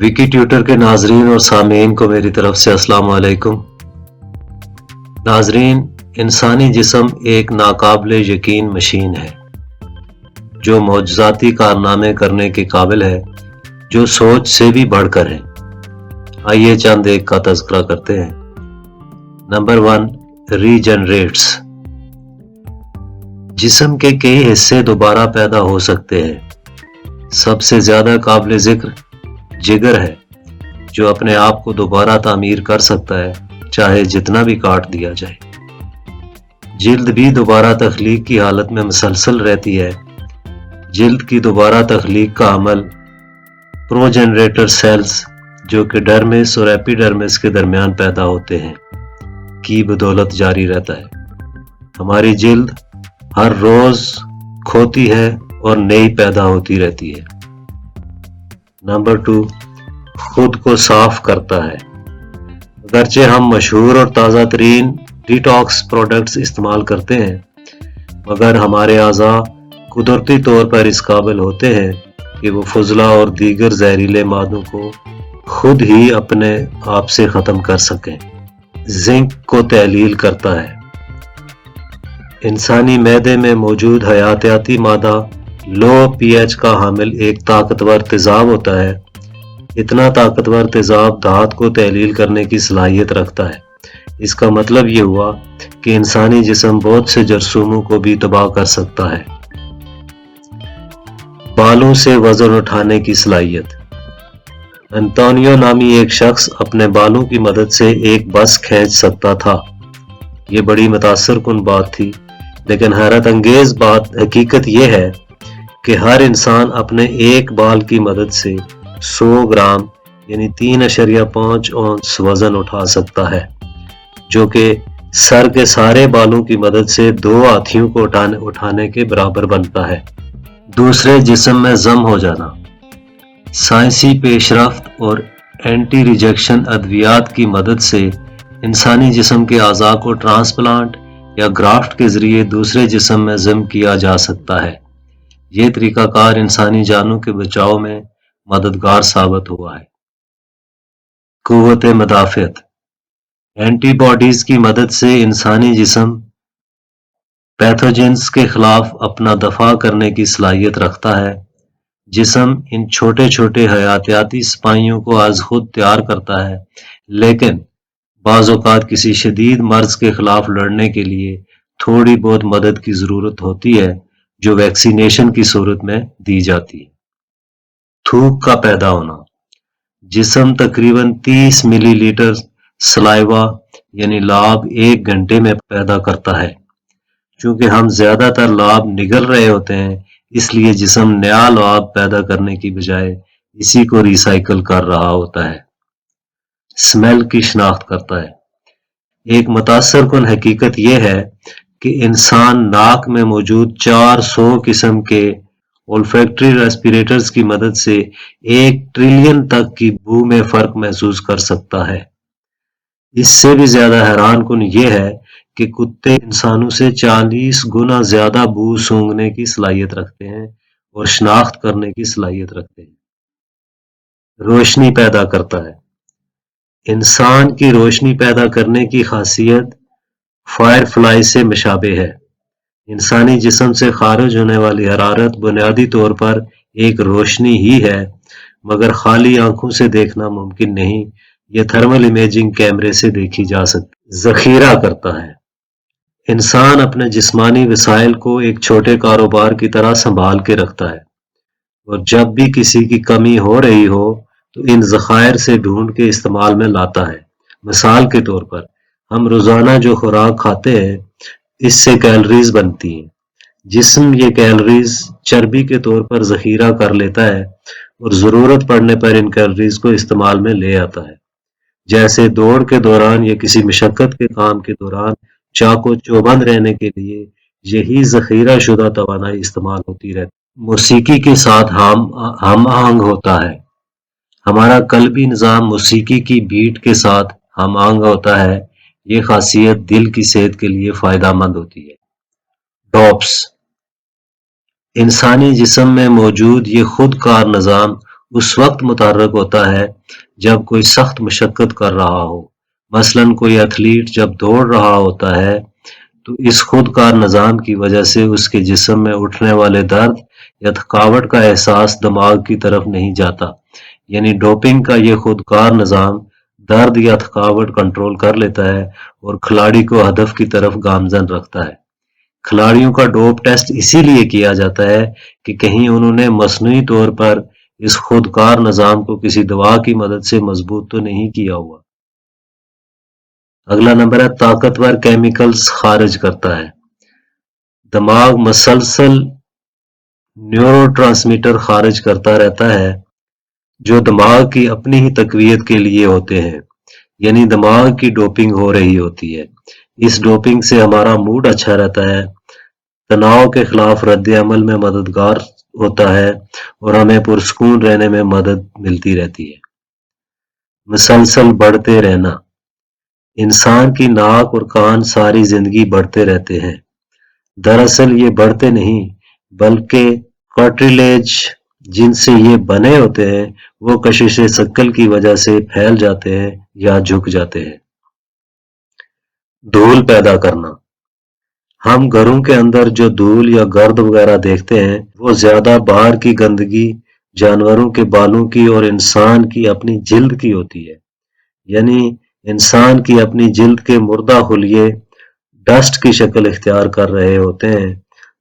وکی Twitter کے ناظرین اور سامعین کو میری طرف سے السلام علیکم۔ ناظرین، انسانی جسم ایک ناقابل یقین مشین ہے جو معجزاتی کارنامے کرنے کے قابل ہے، جو سوچ سے بھی بڑھ کر ہے۔ آئیے چند ایک کا تذکرہ کرتے ہیں۔ نمبر 1، ریجنریٹس۔ جسم کے کئی حصے دوبارہ پیدا ہو سکتے ہیں۔ سب سے زیادہ قابل ذکر جگر ہے، جو اپنے آپ کو دوبارہ تعمیر کر سکتا ہے، چاہے جتنا بھی کاٹ دیا جائے۔ جلد بھی دوبارہ تخلیق کی حالت میں مسلسل رہتی ہے۔ جلد کی دوبارہ تخلیق کا عمل پروجنریٹر سیلز، جو کہ ڈرمس اور ایپیڈرمس کے درمیان پیدا ہوتے ہیں، کی بدولت جاری رہتا ہے۔ ہماری جلد ہر روز کھوتی ہے اور نئی پیدا ہوتی رہتی ہے۔ نمبر 2، خود کو صاف کرتا ہے۔ اگرچہ ہم مشہور اور تازہ ترین ڈیٹاکس پروڈکٹس استعمال کرتے ہیں، مگر ہمارے اعضاء قدرتی طور پر اس قابل ہوتے ہیں کہ وہ فضلہ اور دیگر زہریلے مادوں کو خود ہی اپنے آپ سے ختم کر سکیں۔ زنک کو تحلیل کرتا ہے۔ انسانی معدے میں موجود حیاتیاتی مادہ لو پی ایچ کا حامل ایک طاقتور تیزاب ہوتا ہے۔ اتنا طاقتور تیزاب دھات کو تحلیل کرنے کی صلاحیت رکھتا ہے۔ اس کا مطلب یہ ہوا کہ انسانی جسم بہت سے جرثوموں کو بھی تباہ کر سکتا ہے۔ بالوں سے وزن اٹھانے کی صلاحیت۔ انتونیو نامی ایک شخص اپنے بالوں کی مدد سے ایک بس کھینچ سکتا تھا۔ یہ بڑی متاثر کن بات تھی، لیکن حیرت انگیز حقیقت یہ ہے کہ ہر انسان اپنے ایک بال کی مدد سے 100 گرام یعنی 3.5 اونس وزن اٹھا سکتا ہے، جو کہ سر کے سارے بالوں کی مدد سے 2 ہاتھیوں کو اٹھانے کے برابر بنتا ہے۔ دوسرے جسم میں ضم ہو جانا۔ سائنسی پیش رفت اور اینٹی ریجیکشن ادویات کی مدد سے انسانی جسم کے اعضاء کو ٹرانسپلانٹ یا گرافٹ کے ذریعے دوسرے جسم میں ضم کیا جا سکتا ہے۔ یہ طریقہ کار انسانی جانوں کے بچاؤ میں مددگار ثابت ہوا ہے۔ قوت مدافعت۔ اینٹی باڈیز کی مدد سے انسانی جسم پیتھوجنز کے خلاف اپنا دفاع کرنے کی صلاحیت رکھتا ہے۔ جسم ان چھوٹے چھوٹے حیاتیاتی سپاہیوں کو از خود تیار کرتا ہے، لیکن بعض اوقات کسی شدید مرض کے خلاف لڑنے کے لیے تھوڑی بہت مدد کی ضرورت ہوتی ہے، جو ویکسینیشن کی صورت میں دی جاتی ہے۔ تھوک کا پیدا ہونا۔ جسم تقریباً 30 ملی لیٹر سلائیوا یعنی لعاب 1 گھنٹے میں پیدا کرتا ہے۔ چونکہ ہم زیادہ تر لعاب نگل رہے ہوتے ہیں، اس لیے جسم نیا لعاب پیدا کرنے کی بجائے اسی کو ری سائیکل کر رہا ہوتا ہے۔ سمیل کی شناخت کرتا ہے۔ ایک متاثر کن حقیقت یہ ہے کہ انسان ناک میں موجود 400 قسم کے اولفیکٹری ریسپیریٹرز کی مدد سے 1 ٹریلین تک کی بو میں فرق محسوس کر سکتا ہے۔ اس سے بھی زیادہ حیران کن یہ ہے کہ کتے انسانوں سے 40 گنا زیادہ بو سونگھنے کی صلاحیت رکھتے ہیں اور شناخت کرنے کی صلاحیت رکھتے ہیں۔ روشنی پیدا کرتا ہے۔ انسان کی روشنی پیدا کرنے کی خاصیت فائر فلائی سے مشابہ ہے۔ انسانی جسم سے خارج ہونے والی حرارت بنیادی طور پر ایک روشنی ہی ہے، مگر خالی آنکھوں سے دیکھنا ممکن نہیں۔ یہ تھرمل امیجنگ کیمرے سے دیکھی جا سکتی۔ ذخیرہ کرتا ہے۔ انسان اپنے جسمانی وسائل کو ایک چھوٹے کاروبار کی طرح سنبھال کے رکھتا ہے، اور جب بھی کسی کی کمی ہو رہی ہو تو ان ذخائر سے ڈھونڈ کے استعمال میں لاتا ہے۔ مثال کے طور پر ہم روزانہ جو خوراک کھاتے ہیں، اس سے کیلوریز بنتی ہیں۔ جسم یہ کیلوریز چربی کے طور پر ذخیرہ کر لیتا ہے اور ضرورت پڑنے پر ان کیلوریز کو استعمال میں لے آتا ہے، جیسے دوڑ کے دوران یا کسی مشقت کے کام کے دوران چاق و چوبند رہنے کے لیے یہی ذخیرہ شدہ توانائی استعمال ہوتی رہتی۔ موسیقی کے ساتھ ہم آہنگ ہوتا ہے۔ ہمارا قلبی نظام موسیقی کی بیٹ کے ساتھ ہم آہنگ ہوتا ہے۔ یہ خاصیت دل کی صحت کے لیے فائدہ مند ہوتی ہے۔ ڈوپس۔ انسانی جسم میں موجود یہ خود کار نظام اس وقت متحرک ہوتا ہے جب کوئی سخت مشقت کر رہا ہو، مثلاً کوئی ایتھلیٹ جب دوڑ رہا ہوتا ہے تو اس خودکار نظام کی وجہ سے اس کے جسم میں اٹھنے والے درد یا تھکاوٹ کا احساس دماغ کی طرف نہیں جاتا، یعنی ڈوپنگ کا یہ خودکار نظام درد یا تھکاوٹ کنٹرول کر لیتا ہے اور کھلاڑی کو ہدف کی طرف گامزن رکھتا ہے۔ کھلاڑیوں کا ڈوپ ٹیسٹ اسی لیے کیا جاتا ہے کہ کہیں انہوں نے مصنوعی طور پر اس خودکار نظام کو کسی دوا کی مدد سے مضبوط تو نہیں کیا ہوا۔ اگلا نمبر ہے طاقتور کیمیکلز خارج کرتا ہے۔ دماغ مسلسل نیورو ٹرانسمیٹر خارج کرتا رہتا ہے جو دماغ کی اپنی ہی تقویت کے لیے ہوتے ہیں، یعنی دماغ کی ڈوپنگ ہو رہی ہوتی ہے۔ اس ڈوپنگ سے ہمارا موڈ اچھا رہتا ہے، تناؤ کے خلاف رد عمل میں مددگار ہوتا ہے اور ہمیں پرسکون رہنے میں مدد ملتی رہتی ہے۔ مسلسل بڑھتے رہنا، انسان کی ناک اور کان ساری زندگی بڑھتے رہتے ہیں۔ دراصل یہ بڑھتے نہیں بلکہ کارٹریلیج جن سے یہ بنے ہوتے ہیں وہ کشش ثقل کی وجہ سے پھیل جاتے ہیں یا جھک جاتے ہیں۔ دھول پیدا کرنا، ہم گھروں کے اندر جو دھول یا گرد وغیرہ دیکھتے ہیں وہ زیادہ باہر کی گندگی جانوروں کے بالوں کی اور انسان کی اپنی جلد کی ہوتی ہے، یعنی انسان کی اپنی جلد کے مردہ خلیے ڈسٹ کی شکل اختیار کر رہے ہوتے ہیں۔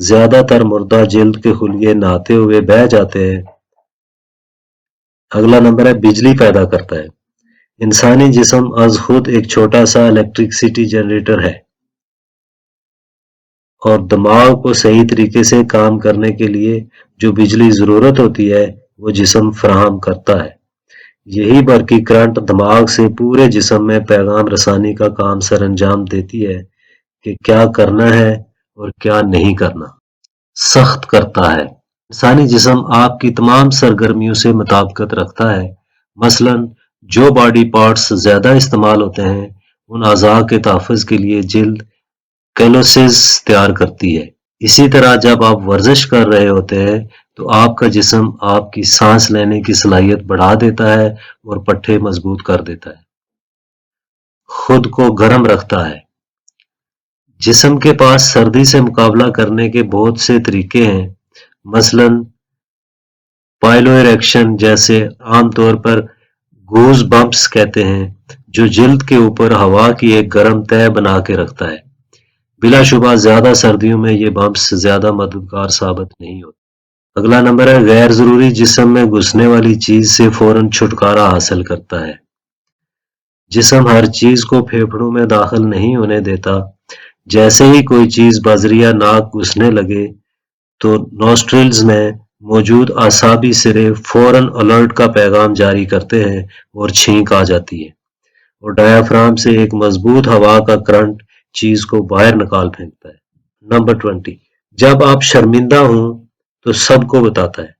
زیادہ تر مردہ جلد کے خلیے نہاتے ہوئے بہہ جاتے ہیں۔ اگلا نمبر ہے بجلی پیدا کرتا ہے۔ انسانی جسم از خود ایک چھوٹا سا الیکٹرسٹی جنریٹر ہے اور دماغ کو صحیح طریقے سے کام کرنے کے لیے جو بجلی ضرورت ہوتی ہے وہ جسم فراہم کرتا ہے۔ یہی برقی کرنٹ دماغ سے پورے جسم میں پیغام رسانی کا کام سر انجام دیتی ہے کہ کیا کرنا ہے اور کیا نہیں کرنا۔ سخت کرتا ہے، انسانی جسم آپ کی تمام سرگرمیوں سے مطابقت رکھتا ہے، مثلاً جو باڈی پارٹس زیادہ استعمال ہوتے ہیں ان اعضاء کے تحفظ کے لیے جلد کیلوسز تیار کرتی ہے۔ اسی طرح جب آپ ورزش کر رہے ہوتے ہیں تو آپ کا جسم آپ کی سانس لینے کی صلاحیت بڑھا دیتا ہے اور پٹھے مضبوط کر دیتا ہے۔ خود کو گرم رکھتا ہے، جسم کے پاس سردی سے مقابلہ کرنے کے بہت سے طریقے ہیں، مثلاً پائلو ایریکشن جیسے عام طور پر گوز بمپس کہتے ہیں جو جلد کے اوپر ہوا کی ایک گرم تہہ بنا کے رکھتا ہے۔ بلا شبہ زیادہ سردیوں میں یہ بمپس زیادہ مددگار ثابت نہیں ہوتے۔ اگلا نمبر ہے غیر ضروری جسم میں گھسنے والی چیز سے فوراً چھٹکارا حاصل کرتا ہے۔ جسم ہر چیز کو پھیپھڑوں میں داخل نہیں ہونے دیتا، جیسے ہی کوئی چیز بذریعہ ناک گھسنے لگے تو نوسٹرلز میں موجود اعصابی سرے فوراً الرٹ کا پیغام جاری کرتے ہیں اور چھینک آ جاتی ہے اور ڈایافرام سے ایک مضبوط ہوا کا کرنٹ چیز کو باہر نکال پھینکتا ہے۔ نمبر 20، جب آپ شرمندہ ہوں تو سب کو بتاتا ہے۔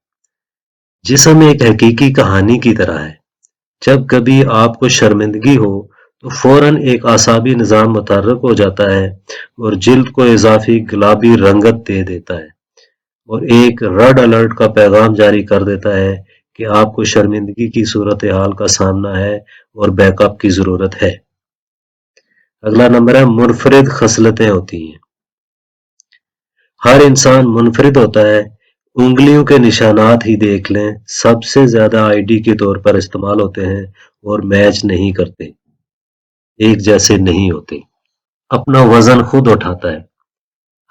جسم ایک حقیقی کہانی کی طرح ہے، جب کبھی آپ کو شرمندگی ہو تو فوراً ایک اعصابی نظام متحرک ہو جاتا ہے اور جلد کو اضافی گلابی رنگت دے دیتا ہے اور ایک ریڈ الرٹ کا پیغام جاری کر دیتا ہے کہ آپ کو شرمندگی کی صورتحال کا سامنا ہے اور بیک اپ کی ضرورت ہے۔ اگلا نمبر ہے منفرد خصلتیں ہوتی ہیں۔ ہر انسان منفرد ہوتا ہے، انگلیوں کے نشانات ہی دیکھ لیں، سب سے زیادہ آئی ڈی کے طور پر استعمال ہوتے ہیں اور میچ نہیں کرتے، ایک جیسے نہیں ہوتے۔ اپنا وزن خود اٹھاتا ہے،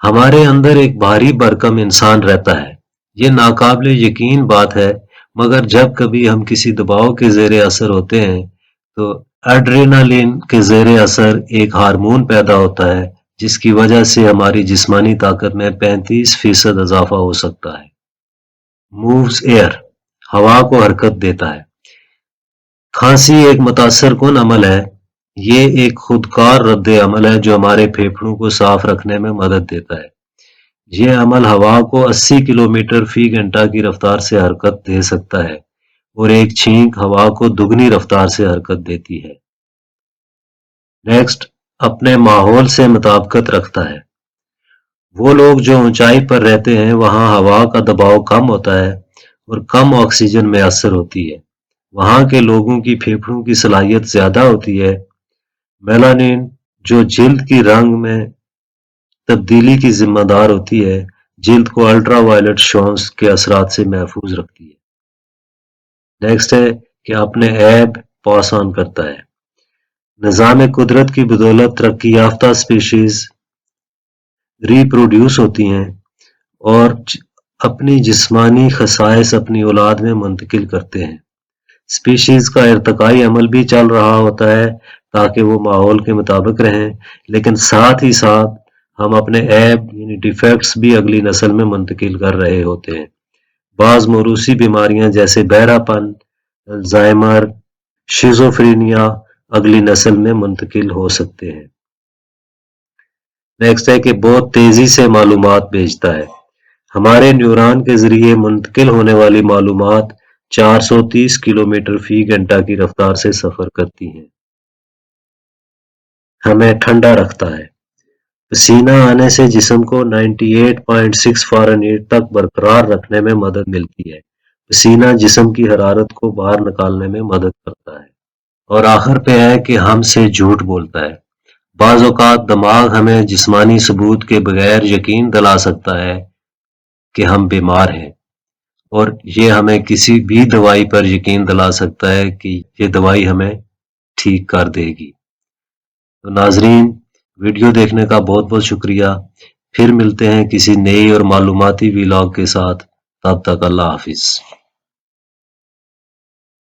ہمارے اندر ایک بھاری بھرکم انسان رہتا ہے، یہ ناقابل یقین بات ہے، مگر جب کبھی ہم کسی دباؤ کے زیر اثر ہوتے ہیں تو ایڈرینالین کے زیر اثر ایک ہارمون پیدا ہوتا ہے جس کی وجہ سے ہماری جسمانی طاقت میں 35% اضافہ ہو سکتا ہے۔ مووز ایئر، ہوا کو حرکت دیتا ہے۔ کھانسی ایک متاثر کن عمل ہے، یہ ایک خودکار رد عمل ہے جو ہمارے پھیپھڑوں کو صاف رکھنے میں مدد دیتا ہے۔ یہ عمل ہوا کو 80 کلومیٹر فی گھنٹہ کی رفتار سے حرکت دے سکتا ہے اور ایک چھینک ہوا کو دگنی رفتار سے حرکت دیتی ہے۔ نیکسٹ، اپنے ماحول سے مطابقت رکھتا ہے۔ وہ لوگ جو اونچائی پر رہتے ہیں وہاں ہوا کا دباؤ کم ہوتا ہے اور کم آکسیجن میسر ہوتی ہے۔ وہاں کے لوگوں کی پھیپھڑوں کی صلاحیت زیادہ ہوتی ہے۔ میلانین جو جلد کی رنگ میں تبدیلی کی ذمہ دار ہوتی ہے، جلد کو الٹرا وائلٹ شعاؤں کے اثرات سے محفوظ رکھتی ہے۔ نیکسٹ ہے کہ اپنے عیب پاس آن کرتا ہے۔ نظام قدرت کی بدولت ترقی یافتہ سپیشیز ری پروڈیوس ہوتی ہیں اور اپنی جسمانی خصائص اپنی اولاد میں منتقل کرتے ہیں۔ سپیشیز کا ارتقائی عمل بھی چل رہا ہوتا ہے تاکہ وہ ماحول کے مطابق رہیں، لیکن ساتھ ہی ساتھ ہم اپنے عیب یعنی ڈیفیکٹس بھی اگلی نسل میں منتقل کر رہے ہوتے ہیں۔ بعض موروثی بیماریاں جیسے بہرا پن، الزائمر، شیزوفرینیا اگلی نسل میں منتقل ہو سکتے ہیں۔ نیکسٹ ہے کہ بہت تیزی سے معلومات بھیجتا ہے۔ ہمارے نیورون کے ذریعے منتقل ہونے والی معلومات 430 کلومیٹر فی گھنٹہ کی رفتار سے سفر کرتی ہیں۔ ہمیں ٹھنڈا رکھتا ہے۔ پسینہ آنے سے جسم کو 98.6 فارنہیٹ تک برقرار رکھنے میں مدد ملتی ہے۔ پسینہ جسم کی حرارت کو باہر نکالنے میں مدد کرتا ہے۔ اور آخر پہ ہے کہ ہم سے جھوٹ بولتا ہے۔ بعض اوقات دماغ ہمیں جسمانی ثبوت کے بغیر یقین دلا سکتا ہے کہ ہم بیمار ہیں، اور یہ ہمیں کسی بھی دوائی پر یقین دلا سکتا ہے کہ یہ دوائی ہمیں ٹھیک کر دے گی۔ تو ناظرین، ویڈیو دیکھنے کا بہت بہت شکریہ۔ پھر ملتے ہیں کسی نئی اور معلوماتی ویلاگ کے ساتھ، تب تک اللہ حافظ۔